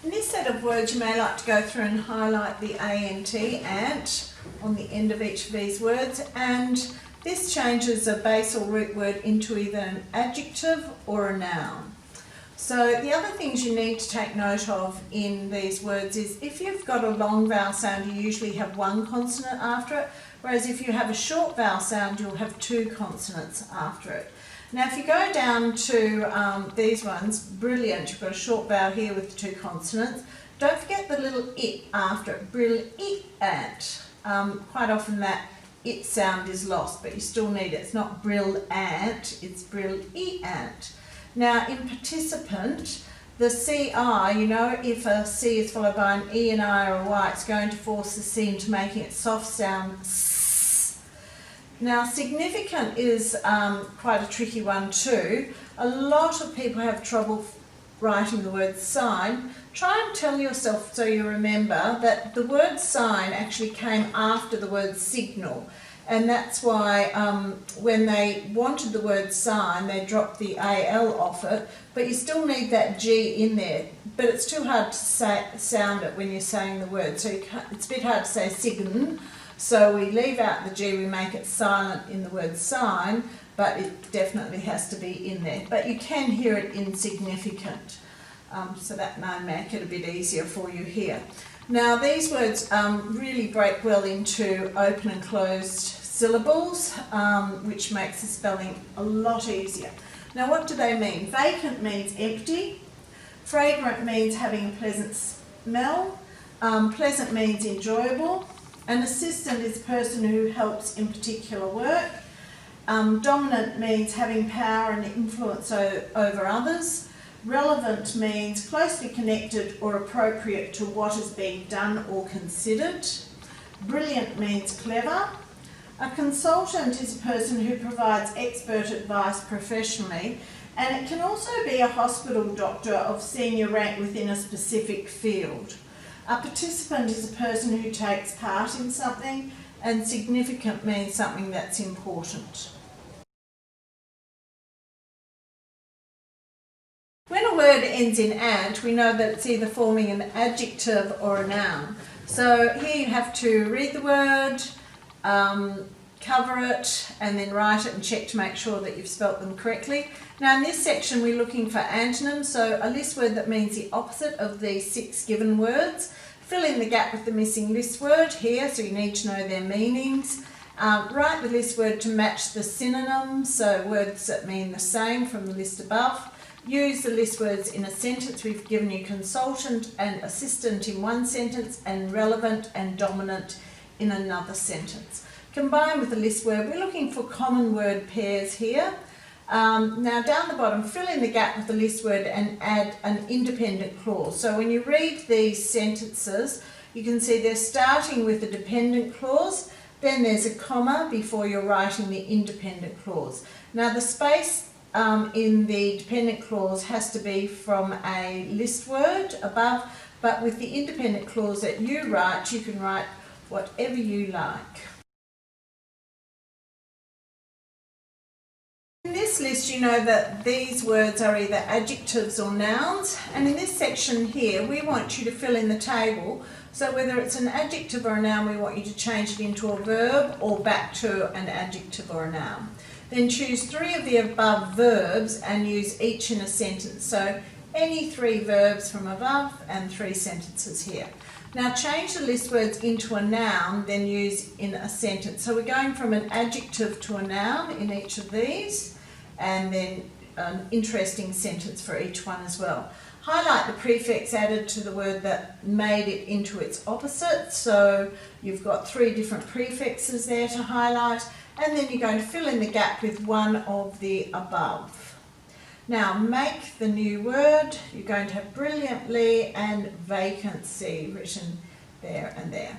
In this set of words, you may like to go through and highlight the ANT, ant, on the end of each of these words, and this changes a base or root word into either an adjective or a noun. So the other things you need to take note of in these words is if you've got a long vowel sound, you usually have one consonant after it, whereas if you have a short vowel sound, you'll have two consonants after it. Now if you go down to these ones, brilliant, you've got a short vowel here with the two consonants. Don't forget the little it after it, brilliant. Quite often that it sound is lost, but you still need it. It's not brilliant, it's brilliant. Now in participant, the CI, you know, if a C is followed by an E, an I or a Y, it's going to force the C into making it soft sound S. Now significant is quite a tricky one too. A lot of people have trouble writing the word sign. Try and tell yourself, so you remember, that the word sign actually came after the word signal. And that's why when they wanted the word sign, they dropped the AL off it, but you still need that G in there. But it's too hard to sound it when you're saying the word, so it's a bit hard to say sign. So we leave out the G, we make it silent in the word sign, but it definitely has to be in there. But you can hear it insignificant, so that may make it a bit easier for you here. Now these words really break well into open and closed syllables, which makes the spelling a lot easier. Now what do they mean? Vacant means empty, fragrant means having a pleasant smell, pleasant means enjoyable, an assistant is a person who helps in particular work, dominant means having power and influence over others, relevant means closely connected or appropriate to what is being done or considered. Brilliant means clever. A consultant is a person who provides expert advice professionally, and it can also be a hospital doctor of senior rank within a specific field. A participant is a person who takes part in something, and significant means something that's important. When a word ends in ant, we know that it's either forming an adjective or a noun. So here you have to read the word, cover it, and then write it and check to make sure that you've spelt them correctly. Now in this section we're looking for antonyms, so a list word that means the opposite of these 6 given words. Fill in the gap with the missing list word here, so you need to know their meanings. Write the list word to match the synonyms, so words that mean the same from the list above. Use the list words in a sentence. We've given you consultant and assistant in one sentence, and relevant and dominant in another sentence. Combine with the list word. We're looking for common word pairs here. Now down the bottom, fill in the gap with the list word and add an independent clause. So when you read these sentences, you can see they're starting with a dependent clause, then there's a comma before you're writing the independent clause. Now the space in the dependent clause has to be from a list word above, but with the independent clause that you write, you can write whatever you like. In this list, you know that these words are either adjectives or nouns, and in this section here we want you to fill in the table. So whether it's an adjective or a noun, we want you to change it into a verb or back to an adjective or a noun. Then choose 3 of the above verbs and use each in a sentence. So any 3 verbs from above and 3 sentences here. Now change the list words into a noun, then use in a sentence. So we're going from an adjective to a noun in each of these, and then an interesting sentence for each one as well. Highlight the prefix added to the word that made it into its opposite. So you've got 3 different prefixes there to highlight, and then you're going to fill in the gap with one of the above. Now make the new word. You're going to have brilliantly and vacancy written there and there.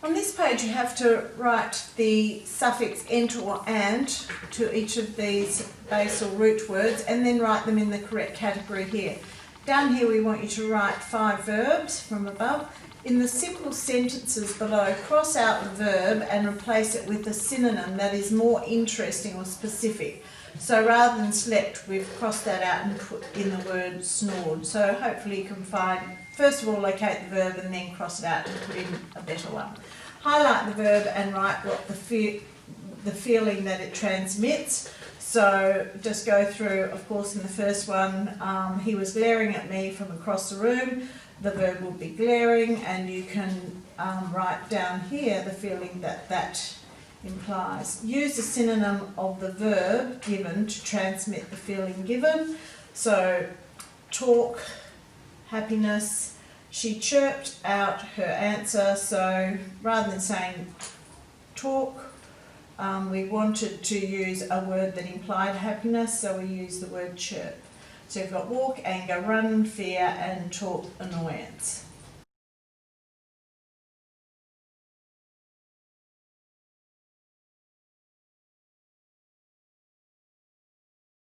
On this page you have to write the suffix ent or ant to each of these base or root words, and then write them in the correct category here. Down here we want you to write 5 verbs from above. In the simple sentences below, cross out the verb and replace it with a synonym that is more interesting or specific. So rather than slept, we've crossed that out and put in the word snored. So hopefully you can find, first of all, locate the verb and then cross it out and put in a better one. Highlight the verb and write what the feeling that it transmits. So just go through, of course, in the first one, he was glaring at me from across the room. The verb will be glaring, and you can write down here the feeling that implies. Use a synonym of the verb given to transmit the feeling given. So talk, happiness. She chirped out her answer. So rather than saying talk, we wanted to use a word that implied happiness, so we use the word chirp. So we've got walk, anger, run, fear, and talk, annoyance.